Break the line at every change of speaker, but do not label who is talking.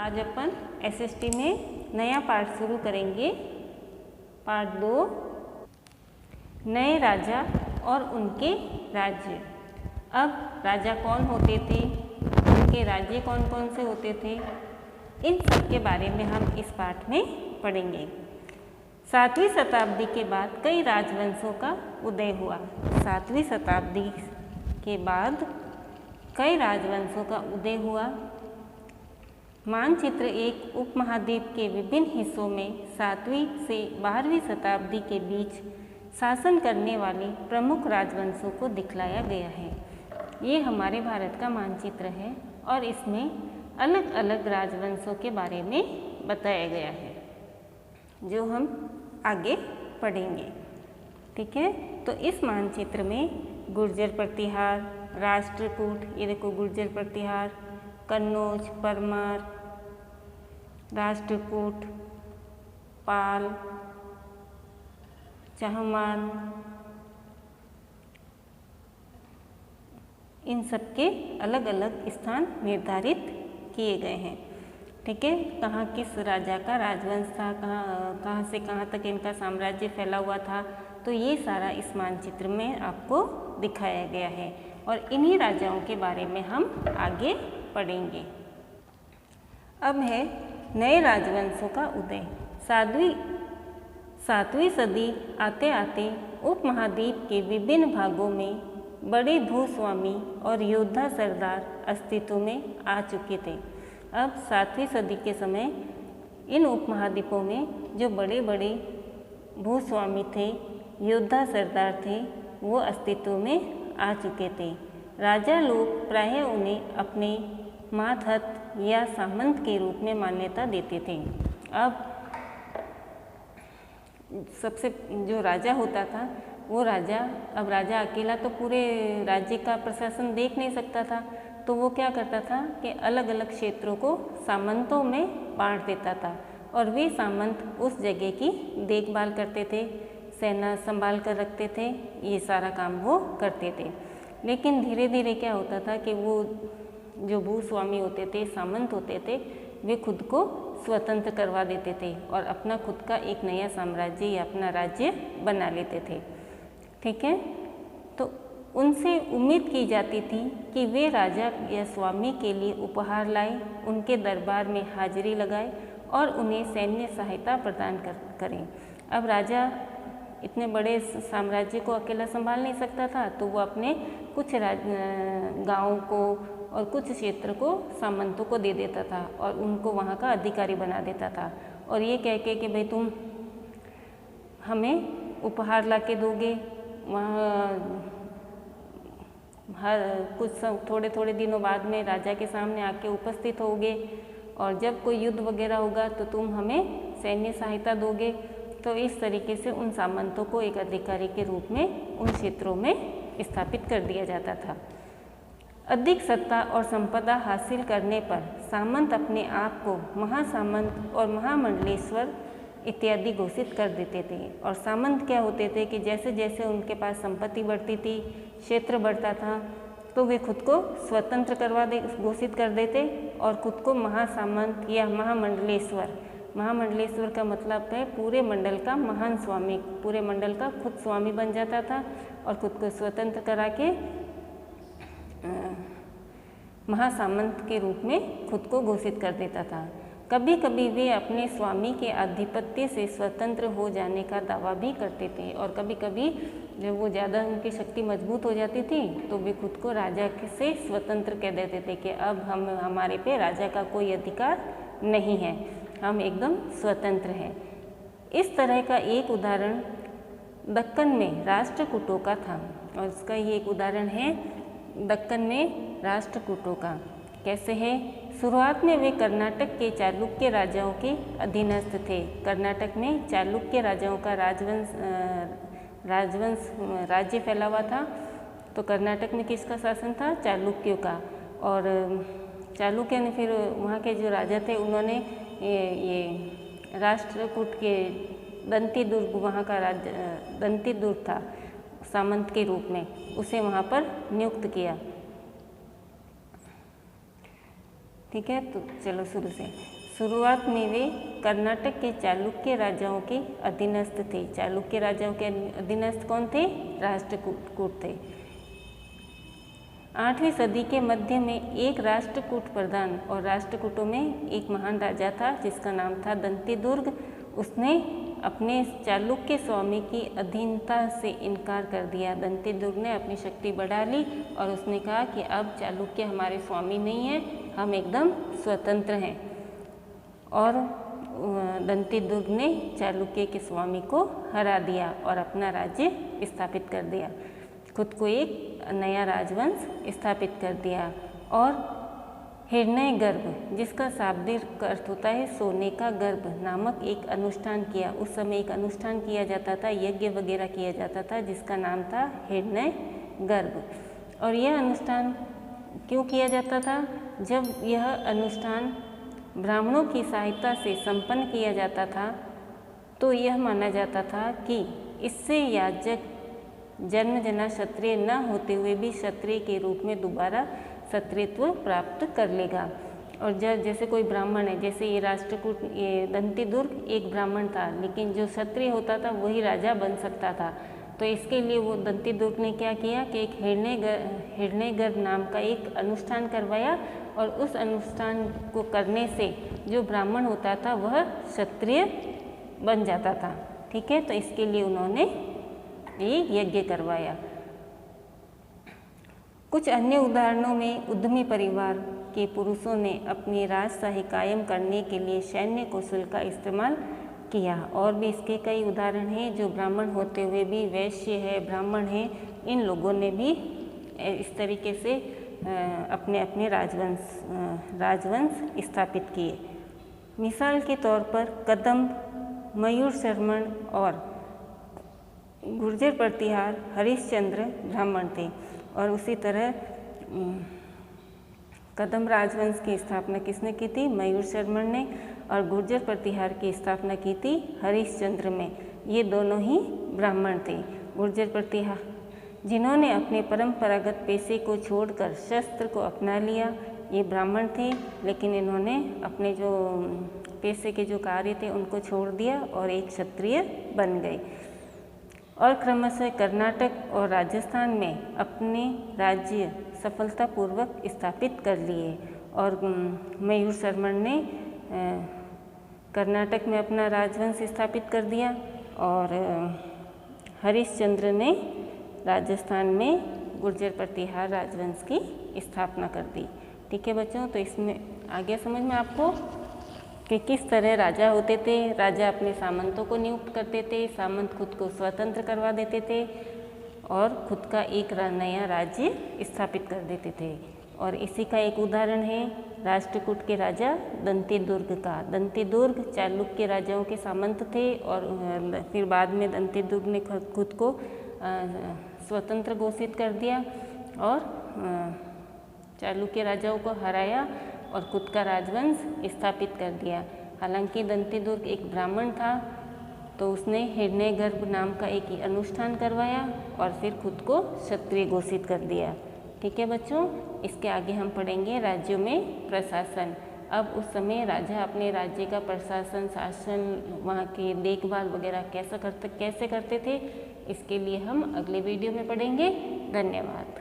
आज अपन एसएसटी में नया पाठ शुरू करेंगे। पाठ 2, नए राजा और उनके राज्य। अब राजा कौन होते थे, उनके राज्य कौन कौन से होते थे, इन सब के बारे में हम इस पाठ में पढ़ेंगे। 7वीं शताब्दी के बाद कई राजवंशों का उदय हुआ। 7वीं शताब्दी के बाद कई राजवंशों का उदय हुआ। मानचित्र एक उपमहाद्वीप के विभिन्न हिस्सों में 7वीं से 12वीं शताब्दी के बीच शासन करने वाले प्रमुख राजवंशों को दिखलाया गया है। ये हमारे भारत का मानचित्र है और इसमें अलग अलग राजवंशों के बारे में बताया गया है, जो हम आगे पढ़ेंगे। ठीक है, तो इस मानचित्र में गुर्जर प्रतिहार, राष्ट्रकूट, ये देखो गुर्जर प्रतिहार, कन्नौज, परमार, राष्ट्रकूट, पाल, चहमान, इन सब के अलग अलग स्थान निर्धारित किए गए हैं। ठीक है, कहाँ किस राजा का राजवंश था, कहाँ से कहाँ तक इनका साम्राज्य फैला हुआ था, तो ये सारा इस मानचित्र में आपको दिखाया गया है और इन्हीं राजाओं के बारे में हम आगे पढ़ेंगे। अब है नए राजवंशों का उदय। 7वीं सदी आते आते उपमहाद्वीप के विभिन्न भागों में बड़े भूस्वामी और योद्धा सरदार अस्तित्व में आ चुके थे। अब 7वीं सदी के समय इन उपमहाद्वीपों में जो बड़े बड़े भूस्वामी थे, योद्धा सरदार थे, वो अस्तित्व में आ चुके थे। राजा लोग प्रायः उन्हें अपने मातहत या सामंत के रूप में मान्यता देते थे। अब सबसे जो राजा होता था वो अब राजा अकेला तो पूरे राज्य का प्रशासन देख नहीं सकता था, तो वो क्या करता था कि अलग अलग क्षेत्रों को सामंतों में बांट देता था और वे सामंत उस जगह की देखभाल करते थे, सेना संभाल कर रखते थे, ये सारा काम वो करते थे। लेकिन धीरे धीरे क्या होता था कि वो जो भूस्वामी होते थे, सामंत होते थे, वे खुद को स्वतंत्र करवा देते थे और अपना खुद का एक नया साम्राज्य या अपना राज्य बना लेते थे। ठीक है, तो उनसे उम्मीद की जाती थी कि वे राजा या स्वामी के लिए उपहार लाए, उनके दरबार में हाजिरी लगाए और उन्हें सैन्य सहायता प्रदान करें। अब राजा इतने बड़े साम्राज्य को अकेला संभाल नहीं सकता था, तो वो अपने कुछ गाँवों को और कुछ क्षेत्र को सामंतों को दे देता था और उनको वहाँ का अधिकारी बना देता था और ये कह के कि भाई तुम हमें उपहार ला के दोगे, वहाँ हर कुछ थोड़े थोड़े दिनों बाद में राजा के सामने आके उपस्थित होगे और जब कोई युद्ध वगैरह होगा तो तुम हमें सैन्य सहायता दोगे। तो इस तरीके से उन सामंतों को एक अधिकारी के रूप में उन क्षेत्रों में स्थापित कर दिया जाता था। अधिक सत्ता और संपदा हासिल करने पर सामंत अपने आप को महासामंत और महामंडलेश्वर इत्यादि घोषित कर देते थे। और सामंत क्या होते थे कि जैसे जैसे उनके पास संपत्ति बढ़ती थी, क्षेत्र बढ़ता था, तो वे खुद को स्वतंत्र घोषित कर देते और खुद को महासामंत या महामंडलेश्वर का मतलब है पूरे मंडल का महान स्वामी, पूरे मंडल का खुद स्वामी बन जाता था और खुद को स्वतंत्र करा के महासामंत के रूप में खुद को घोषित कर देता था। कभी कभी वे अपने स्वामी के आधिपत्य से स्वतंत्र हो जाने का दावा भी करते थे और कभी कभी जब वो ज़्यादा उनकी शक्ति मजबूत हो जाती थी तो वे खुद को राजा से स्वतंत्र कह देते थे कि अब हमारे पे राजा का कोई अधिकार नहीं है, हम एकदम स्वतंत्र हैं। इस तरह का एक उदाहरण दक्कन में राष्ट्रकूटों का था और इसका ये एक उदाहरण है दक्कन में राष्ट्रकूटों का। कैसे है? शुरुआत में वे कर्नाटक के चालुक्य राजाओं के अधीनस्थ थे। कर्नाटक में चालुक्य राजाओं का राज्य फैला हुआ था। तो कर्नाटक में किसका शासन था? चालुक्यों का। और चालुक्य ने फिर वहाँ के जो राजा थे उन्होंने ये राष्ट्रकूट के दंती दुर्ग, वहाँ का दंती दुर्ग था सामंत के रूप में, उसे वहाँ पर नियुक्त किया। ठीक है, तो चलो शुरू से। शुरुआत में वे कर्नाटक के चालुक्य राजाओं के अधीनस्थ थे। चालुक्य राजाओं के अधीनस्थ कौन थे? राष्ट्रकूट थे। 8वीं सदी के मध्य में एक राष्ट्रकूट प्रधान और राष्ट्रकूटों में एक महान राजा था जिसका नाम था दंतिदुर्ग। उसने अपने चालुक्य स्वामी की अधीनता से इनकार कर दिया। दंतिदुर्ग ने अपनी शक्ति बढ़ा ली और उसने कहा कि अब चालुक्य हमारे स्वामी नहीं है, हम एकदम स्वतंत्र हैं। और दंतिदुर्ग ने चालुक्य के स्वामी को हरा दिया और अपना राज्य स्थापित कर दिया, खुद को एक नया राजवंश स्थापित कर दिया। और हिरण्यगर्भ, जिसका शाब्दिक अर्थ होता है सोने का गर्भ, नामक एक अनुष्ठान किया। उस समय एक अनुष्ठान किया जाता था, यज्ञ वगैरह किया जाता था जिसका नाम था हिरण्यगर्भ। और यह अनुष्ठान क्यों किया जाता था? जब यह अनुष्ठान ब्राह्मणों की सहायता से संपन्न किया जाता था तो यह माना जाता था कि इससे याजक जन्मजना क्षत्रिय न होते हुए भी क्षत्रिय के रूप में दोबारा क्षत्रियत्व प्राप्त कर लेगा। और जब जैसे कोई ब्राह्मण है, जैसे ये राष्ट्रकूट, ये दंतिदुर्ग एक ब्राह्मण था, लेकिन जो क्षत्रिय होता था वही राजा बन सकता था। तो इसके लिए वो दंतिदुर्ग ने क्या किया कि एक हिरण्यगर्भ नाम का एक अनुष्ठान करवाया और उस अनुष्ठान को करने से जो ब्राह्मण होता था वह क्षत्रिय बन जाता था। ठीक है, तो इसके लिए उन्होंने ये यज्ञ करवाया। कुछ अन्य उदाहरणों में उद्यमी परिवार के पुरुषों ने अपनी राजशाही कायम करने के लिए सैन्य कौशल का इस्तेमाल किया। और भी इसके कई उदाहरण हैं। जो ब्राह्मण होते हुए भी वैश्य है, ब्राह्मण है, इन लोगों ने भी इस तरीके से अपने अपने राजवंश स्थापित किए। मिसाल के तौर पर कदम्ब, मयूर शर्मण और गुर्जर प्रतिहार हरिश्चंद्र ब्राह्मण थे। और उसी तरह कदम्ब राजवंश की स्थापना किसने की थी? मयूर शर्मण ने। और गुर्जर प्रतिहार की स्थापना की थी हरिश्चंद्र में। ये दोनों ही ब्राह्मण थे। गुर्जर प्रतिहार जिन्होंने अपने परंपरागत पेशे को छोड़कर शस्त्र को अपना लिया, ये ब्राह्मण थे, लेकिन इन्होंने अपने जो पेशे के जो कार्य थे उनको छोड़ दिया और एक क्षत्रिय बन गए। और क्रमशः कर्नाटक और राजस्थान में अपने राज्य सफलतापूर्वक स्थापित कर लिए। और मयूर शर्मण ने कर्नाटक में अपना राजवंश स्थापित कर दिया और हरिश्चंद्र ने राजस्थान में गुर्जर प्रतिहार राजवंश की स्थापना कर दी। ठीक है बच्चों, तो इसमें आ गया समझ में आपको कि किस तरह राजा होते थे। राजा अपने सामंतों को नियुक्त करते थे, सामंत खुद को स्वतंत्र करवा देते थे और खुद का एक नया राज्य स्थापित कर देते थे। और इसी का एक उदाहरण है राष्ट्रकूट के राजा दंतिदुर्ग का। दंतिदुर्ग चालुक्य राजाओं के सामंत थे और फिर बाद में दंतिदुर्ग ने खुद को स्वतंत्र घोषित कर दिया और चालुक्य राजाओं को हराया और खुद का राजवंश स्थापित कर दिया। हालांकि दंतिदुर्ग एक ब्राह्मण था तो उसने हिरण्यगर्भ नाम का एक अनुष्ठान करवाया और फिर खुद को क्षत्रिय घोषित कर दिया। ठीक है बच्चों, इसके आगे हम पढ़ेंगे राज्यों में प्रशासन। अब उस समय राजा अपने राज्य का प्रशासन, शासन, वहाँ की देखभाल वगैरह कैसे करते थे, इसके लिए हम अगले वीडियो में पढ़ेंगे। धन्यवाद।